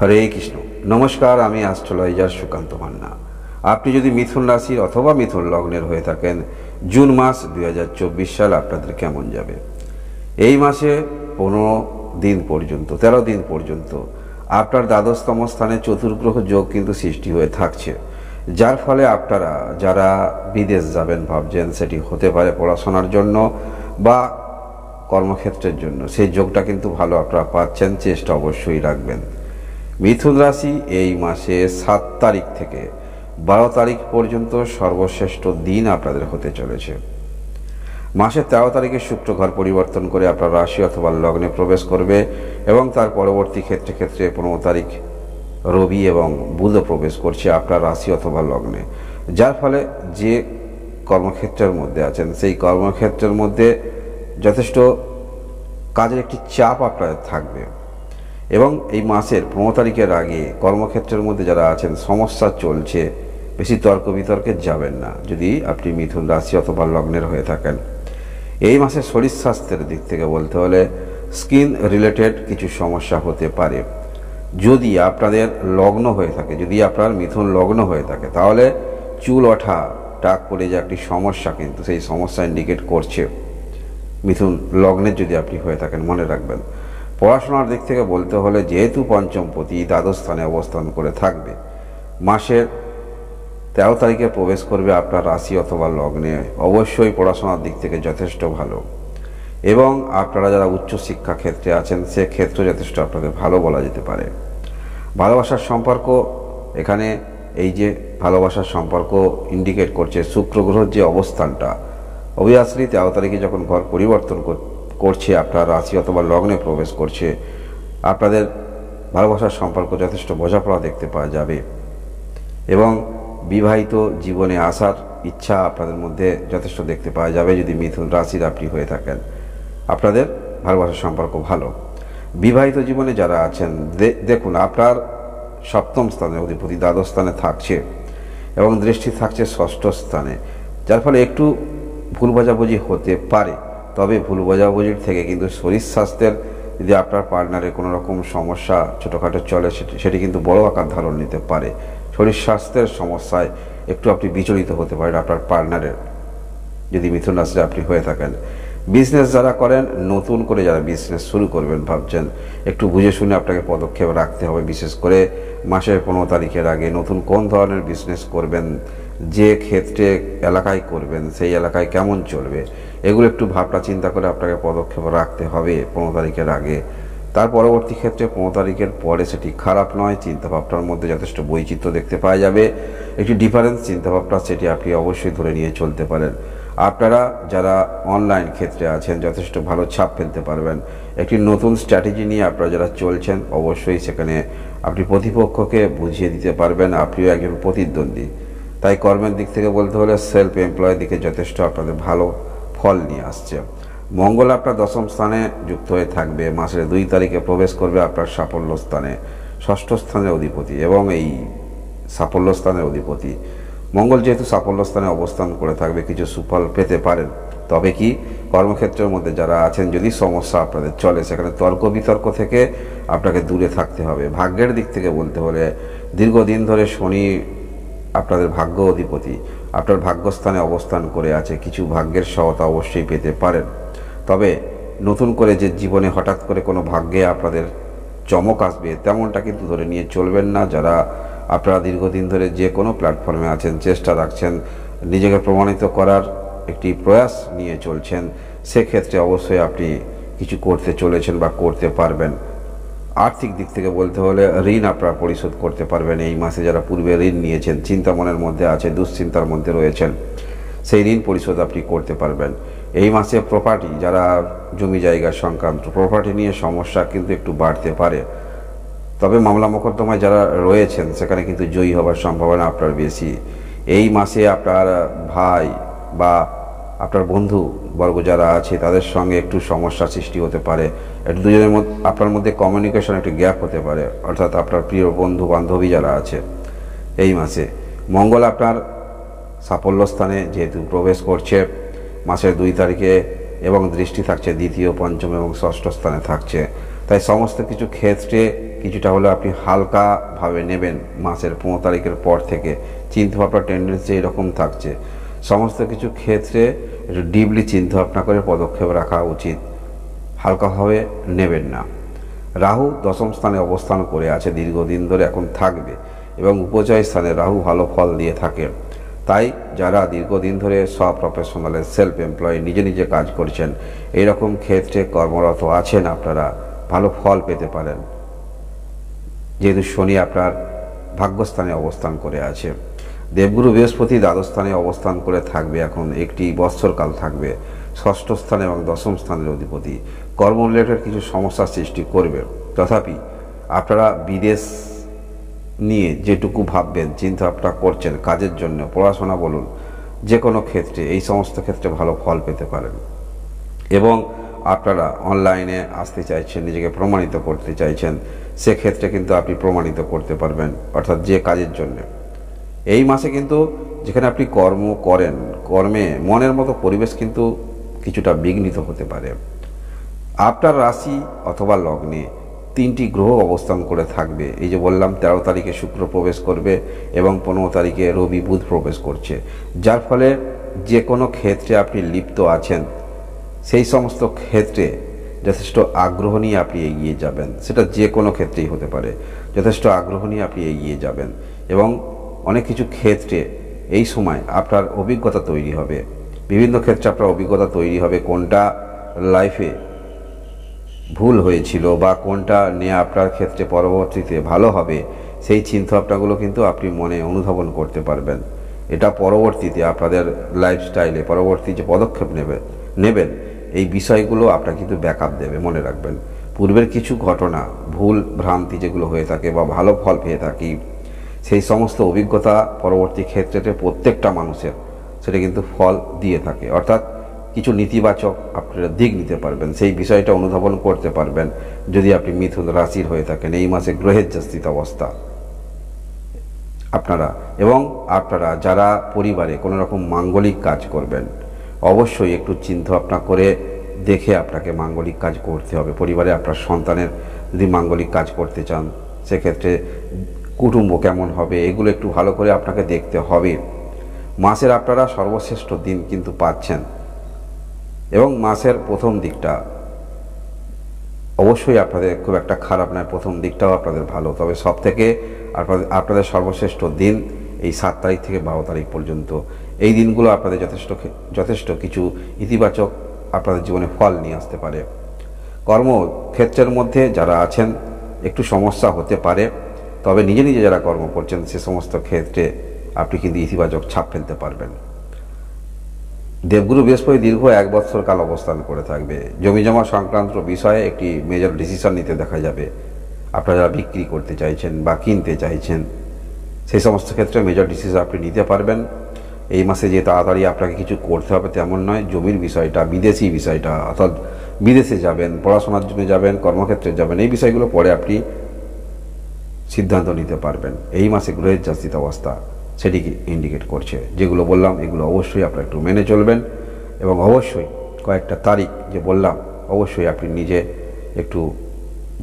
হরে কৃষ্ণ। নমস্কার, আমি অ্যাস্ট্রোলজার সুকান্ত মান্না। আপনি যদি মিথুন রাশির অথবা মিথুন লগ্নের হয়ে থাকেন, জুন মাস 2024 সাল আপনাদের কেমন যাবে? এই মাসে 15 দিন পর্যন্ত 13 দিন পর্যন্ত আপনার দ্বাদশতম স্থানে চতুর্গ্রহ যোগ কিন্তু সৃষ্টি হয়ে থাকছে, যার ফলে আপনারা যারা বিদেশ যাবেন ভাবছেন, সেটি হতে পারে পড়াশোনার জন্য বা কর্মক্ষেত্রের জন্য, সেই যোগটা কিন্তু ভালো আপনারা পাচ্ছেন। চেষ্টা অবশ্যই রাখবেন। মিথুন রাশি এই মাসে 7 তারিখ থেকে 12 তারিখ পর্যন্ত সর্বশ্রেষ্ঠ দিন আপনাদের হতে চলেছে। মাসের 13 তারিখে শুক্র ঘর পরিবর্তন করে আপনার রাশি অথবা লগ্নে প্রবেশ করবে এবং তার পরবর্তী ক্ষেত্রে 15 তারিখ রবি এবং বুধ প্রবেশ করছে আপনার রাশি অথবা লগ্নে, যার ফলে যে কর্মক্ষেত্রের মধ্যে আছেন সেই কর্মক্ষেত্রের মধ্যে যথেষ্ট কাজের একটি চাপ আপনাদের থাকবে। এবং এই মাসের 15 তারিখের আগে কর্মক্ষেত্রের মধ্যে যারা আছেন সমস্যা চলছে, বেশি তর্ক বিতর্কে যাবেন না যদি আপনি মিথুন রাশি অথবা লগ্নের হয়ে থাকেন। এই মাসে শরীর স্বাস্থ্যের দিক থেকে বলতে হলে স্কিন রিলেটেড কিছু সমস্যা হতে পারে। যদি আপনাদের লগ্ন হয়ে থাকে, যদি আপনার মিথুন লগ্ন হয়ে থাকে, তাহলে চুল ওঠা, টাক পড়ে যে একটি সমস্যা, কিন্তু সেই সমস্যা ইন্ডিকেট করছে মিথুন লগ্নের যদি আপনি হয়ে থাকেন। মনে রাখবেন, পড়াশোনার দিক থেকে বলতে হলে যেহেতু পঞ্চমপতি দ্বাদশ স্থানে অবস্থান করে থাকবে, মাসের 13 তারিখে প্রবেশ করবে আপনার রাশি অথবা লগ্নে, অবশ্যই পড়াশোনার দিক থেকে যথেষ্ট ভালো। এবং আপনারা যারা উচ্চশিক্ষা ক্ষেত্রে আছেন, সে ক্ষেত্রে যথেষ্ট আপনাদের ভালো বলা যেতে পারে। ভালোবাসার সম্পর্ক, এখানে এই যে ভালোবাসার সম্পর্ক ইন্ডিকেট করছে শুক্র গ্রহের যে অবস্থানটা, অবভিয়াসলি 13 তারিখে যখন ঘর পরিবর্তন করছে আপনার রাশি অথবা লগ্নে প্রবেশ করছে, আপনাদের ভালোবাসার সম্পর্ক যথেষ্ট বোঝাপড়া দেখতে পাওয়া যাবে এবং বিবাহিত জীবনে আসার ইচ্ছা আপনাদের মধ্যে যথেষ্ট দেখতে পাওয়া যাবে। যদি মিথুন রাশির আপনি হয়ে থাকেন, আপনাদের ভালোবাসার সম্পর্ক ভালো। বিবাহিত জীবনে যারা আছেন, দেখুন আপনার সপ্তম স্থানে অধিপতি দ্বাদশ স্থানে থাকছে এবং দৃষ্টি থাকছে ষষ্ঠ স্থানে, যার ফলে একটু ভুল বোঝাবুঝি হতে পারে। তবে ভুল বোঝাবুঝির থেকে কিন্তু শরীর স্বাস্থ্যের, যদি আপনার পার্টনারের কোনো রকম সমস্যা ছোটোখাটো চলে, সেটি কিন্তু বড় আকার ধারণ নিতে পারে। শরীর স্বাস্থ্যের সমস্যায় একটু আপনি বিচলিত হতে পারেন আপনার পার্টনারের, যদি মিথুন রাশিতে আপনি হয়ে থাকেন। বিজনেস যারা করেন, নতুন করে যারা বিজনেস শুরু করবেন ভাবছেন, একটু বুঝে শুনে আপনাকে পদক্ষেপ রাখতে হবে। বিশেষ করে মাসের 15 তারিখের আগে নতুন কোন ধরনের বিজনেস করবেন, যে ক্ষেত্রে এলাকায় করবেন, সেই এলাকায় কেমন চলবে, এগুলো একটু ভাবনা চিন্তা করে আপনাকে পদক্ষেপ রাখতে হবে 15 তারিখের আগে। তার পরবর্তী ক্ষেত্রে 15 তারিখের পরে সেটি খারাপ নয়, চিন্তাভাবনার মধ্যে যথেষ্ট বৈচিত্র্য দেখতে পাওয়া যাবে, একটি ডিফারেন্স চিন্তাভাবনা, সেটি আপনি অবশ্যই ধরে নিয়ে চলতে পারেন। আপনারা যারা অনলাইন ক্ষেত্রে আছেন, যথেষ্ট ভালো ছাপ ফেলতে পারবেন। একটি নতুন স্ট্র্যাটেজি নিয়ে আপনারা যারা চলছেন, অবশ্যই সেখানে আপনি প্রতিপক্ষকে বুঝিয়ে দিতে পারবেন আপনিও একজন প্রতিদ্বন্দ্বী। তাই কর্মের দিক থেকে বলতে হলে সেলফ এমপ্লয়ের দিকে যথেষ্ট আপনাদের ভালো ফল নিয়ে আসছে। মঙ্গল আপনার দশম স্থানে যুক্ত হয়ে থাকবে, মাসের 2 তারিখে প্রবেশ করবে আপনার সাফল্য স্থানে, ষষ্ঠ স্থানের অধিপতি। এবং এই সাফল্য স্থানের অধিপতি মঙ্গল যেহেতু সাফল্য স্থানে অবস্থান করে থাকবে, কিছু সুফল পেতে পারেন। তবে কি কর্মক্ষেত্রের মধ্যে যারা আছেন, যদি সমস্যা আপনাদের চলে, সেখানে তর্ক বিতর্ক থেকে আপনাকে দূরে থাকতে হবে। ভাগ্যের দিক থেকে বলতে হলে দীর্ঘদিন ধরে শনি আপনাদের ভাগ্য অধিপতি আপনার ভাগ্যস্থানে অবস্থান করে আছে, কিছু ভাগ্যের সহায়তা অবশ্যই পেতে পারেন। তবে নতুন করে যে জীবনে হঠাৎ করে কোনো ভাগ্যে আপনাদের চমক আসবে, তেমনটা কিন্তু ধরে নিয়ে চলবেন না। যারা আপনারা দীর্ঘদিন ধরে যে কোনো প্ল্যাটফর্মে আছেন, চেষ্টা রাখছেন, নিজেকে প্রমাণিত করার একটি প্রয়াস নিয়ে চলছেন, সেক্ষেত্রে অবশ্যই আপনি কিছু করতে চলেছেন বা করতে পারবেন। আর্থিক দিক থেকে বলতে হলে ঋণ আপনারা পরিশোধ করতে পারবেন এই মাসে। যারা পূর্বে ঋণ নিয়েছেন, চিন্তা মনের মধ্যে আছে, দুশ্চিন্তার মধ্যে রয়েছেন, সেই ঋণ পরিশোধ আপনি করতে পারবেন এই মাসে। প্রপার্টি, যারা জমি জায়গা সংক্রান্ত প্রপার্টি নিয়ে সমস্যা কিন্তু একটু বাড়তে পারে, তবে মামলা মোকদ্দমায় যারা রয়েছেন, সেখানে কিন্তু জয়ী হওয়ার সম্ভাবনা আপনার বেশি। এই মাসে আপনার ভাই বা আপনার বন্ধু বর্গ যারা আছে, তাদের সঙ্গে একটু সমস্যা সৃষ্টি হতে পারে। একটু দুজনের মধ্যে আপনার মধ্যে কমিউনিকেশন একটু গ্যাপ হতে পারে, অর্থাৎ আপনার প্রিয় বন্ধু বান্ধবী যারা আছে। এই মাসে মঙ্গল আপনার সাফল্য স্থানে যেহেতু প্রবেশ করছে মাসের 2 তারিখে এবং দৃষ্টি থাকছে দ্বিতীয়, পঞ্চম এবং ষষ্ঠ স্থানে থাকছে, তাই সমস্ত কিছু ক্ষেত্রে কিছুটা হলে আপনি হালকাভাবে নেবেন। মাসের 15 তারিখের পর থেকে চিন্তাভাবনা টেন্ডেন্সি এরকম থাকছে, সমস্ত কিছু ক্ষেত্রে একটু ডিপলি চিন্তাভাবনা করে পদক্ষেপ রাখা উচিত, হালকাভাবে নেবেন না। রাহু দশম স্থানে অবস্থান করে আছে দীর্ঘদিন ধরে, এখন থাকবে এবং উপজয় স্থানে রাহু ভালো ফল দিয়ে থাকে। তাই যারা দীর্ঘদিন ধরে প্রফেশনালের সেলফ এমপ্লয়ি নিজে নিজে কাজ করছেন, এইরকম ক্ষেত্রে কর্মরত আছেন, আপনারা ভালো ফল পেতে পারেন, যেহেতু শনি আপনার ভাগ্যস্থানে অবস্থান করে আছে। দেবগুরু বৃহস্পতি দ্বাদশ স্থানে অবস্থান করে থাকবে, এখন একটি বৎসরকাল থাকবে। ষষ্ঠ স্থানে এবং দশম স্থানের অধিপতি কর্ম রিলেটেড কিছু সমস্যার সৃষ্টি করবে। তথাপি আপনারা বিদেশ নিয়ে যেটুকু ভাববেন, চিন্তা ভাবনা করছেন কাজের জন্য, পড়াশোনা বলুন, যে কোনো ক্ষেত্রে এই সমস্ত ক্ষেত্রে ভালো ফল পেতে পারেন। এবং আপনারা অনলাইনে আসতে চাইছেন, নিজেকে প্রমাণিত করতে চাইছেন, সেক্ষেত্রে কিন্তু আপনি প্রমাণিত করতে পারবেন, অর্থাৎ যে কাজের জন্য। এই মাসে কিন্তু যেখানে আপনি কর্ম করেন, কর্মে মনের মতো পরিবেশ কিন্তু কিছুটা বিঘ্নিত হতে পারে। আপনার রাশি অথবা লগ্নে 3টি গ্রহ অবস্থান করে থাকবে। এই যে বললাম 13 তারিখে শুক্র প্রবেশ করবে এবং 15 তারিখে রবি বুধ প্রবেশ করছে, যার ফলে যে কোনো ক্ষেত্রে আপনি লিপ্ত আছেন সেই সমস্ত ক্ষেত্রে যথেষ্ট আগ্রহ নিয়ে আপনি এগিয়ে যাবেন। সেটা যে কোনো ক্ষেত্রেই হতে পারে, যথেষ্ট আগ্রহ নিয়ে আপনি এগিয়ে যাবেন এবং অনেক কিছু ক্ষেত্রে এই সময় আপনার অভিজ্ঞতা তৈরি হবে। বিভিন্ন ক্ষেত্রে আপনার অভিজ্ঞতা তৈরি হবে, কোনটা লাইফে ভুল হয়েছিল বা কোনটা নিয়ে আপনার ক্ষেত্রে পরবর্তীতে ভালো হবে, সেই চিন্তাভাবনাগুলো কিন্তু আপনি মনে অনুধাবন করতে পারবেন। এটা পরবর্তীতে আপনাদের লাইফস্টাইলে পরবর্তী যে পদক্ষেপ নেবেন এই বিষয়গুলো আপনার কিন্তু ব্যাকআপ দেবে। মনে রাখবেন, পূর্বের কিছু ঘটনা, ভুল ভ্রান্তি যেগুলো হয়ে থাকে বা ভালো ফল পেয়ে থাকি, সেই সমস্ত অভিজ্ঞতা পরবর্তী ক্ষেত্রে প্রত্যেকটা মানুষের সেটা কিন্তু ফল দিয়ে থাকে। অর্থাৎ কিছু নেতিবাচক আপনারা দিক নিতে পারবেন, সেই বিষয়টা অনুধাবন করতে পারবেন যদি আপনি মিথুন রাশির হয়ে থাকেন। এই মাসে গ্রহের যা স্থিত অবস্থা আপনারা এবং আপনারা যারা পরিবারে কোনো রকম মাঙ্গলিক কাজ করবেন, অবশ্যই একটু চিন্তা ভাবনা করে দেখে আপনাকে মাঙ্গলিক কাজ করতে হবে। পরিবারে আপনার সন্তানের যদি মাঙ্গলিক কাজ করতে চান, সেক্ষেত্রে কুটুম্ব কেমন হবে এগুলো একটু ভালো করে আপনাকে দেখতে হবে। মাসের আপনারা সর্বশ্রেষ্ঠ দিন কিন্তু পাচ্ছেন এবং মাসের প্রথম দিকটা অবশ্যই আপনাদের খুব একটা খারাপ নয়, প্রথম দিকটাও আপনাদের ভালো। তবে সব থেকে আপনাদের সর্বশ্রেষ্ঠ দিন এই 7 তারিখ থেকে 12 তারিখ পর্যন্ত। এই দিনগুলো আপনাদের যথেষ্ট কিছু ইতিবাচক আপনাদের জীবনে ফল নিয়ে আসতে পারে। কর্মক্ষেত্রের মধ্যে যারা আছেন একটু সমস্যা হতে পারে, তবে নিজে নিজে যারা কর্ম করছেন সে সমস্ত ক্ষেত্রে আপনি কিন্তু ইতিবাচক ছাপ ফেলতে পারবেন। দেবগুরু বৃহস্পতি দীর্ঘ 1 বৎসর কাল অবস্থান করে থাকবে। জমিজমা সংক্রান্ত বিষয়ে একটি মেজর ডিসিশন নিতে দেখা যাবে। আপনারা যারা বিক্রি করতে চাইছেন বা কিনতে চাইছেন, সেই সমস্ত ক্ষেত্রে মেজর ডিসিশন আপনি নিতে পারবেন। এই মাসে যে তাড়াতাড়ি আপনাকে কিছু করতে হবে তেমন নয়। জমির বিষয়টা, বিদেশি বিষয়টা, অর্থাৎ বিদেশে যাবেন, পড়াশোনার জন্য যাবেন, কর্মক্ষেত্রে যাবেন, এই বিষয়গুলো পরে আপনি সিদ্ধান্ত নিতে পারবেন। এই মাসে গ্রহের যা স্থিত অবস্থা সেটিকে ইন্ডিকেট করছে। যেগুলো বললাম এগুলো অবশ্যই আপনারা একটু মেনে চলবেন এবং অবশ্যই কয়েকটা তারিখ যে বললাম অবশ্যই আপনি নিজে একটু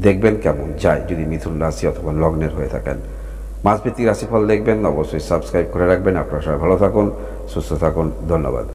দেখবেন কেমন যায় যদি মিথুন রাশি অথবা লগ্নের হয়ে থাকেন। মাসভিত্তিক রাশিফল দেখবেন, অবশ্যই সাবস্ক্রাইব করে রাখবেন। আপনারা সবাই ভালো থাকুন, সুস্থ থাকুন। ধন্যবাদ।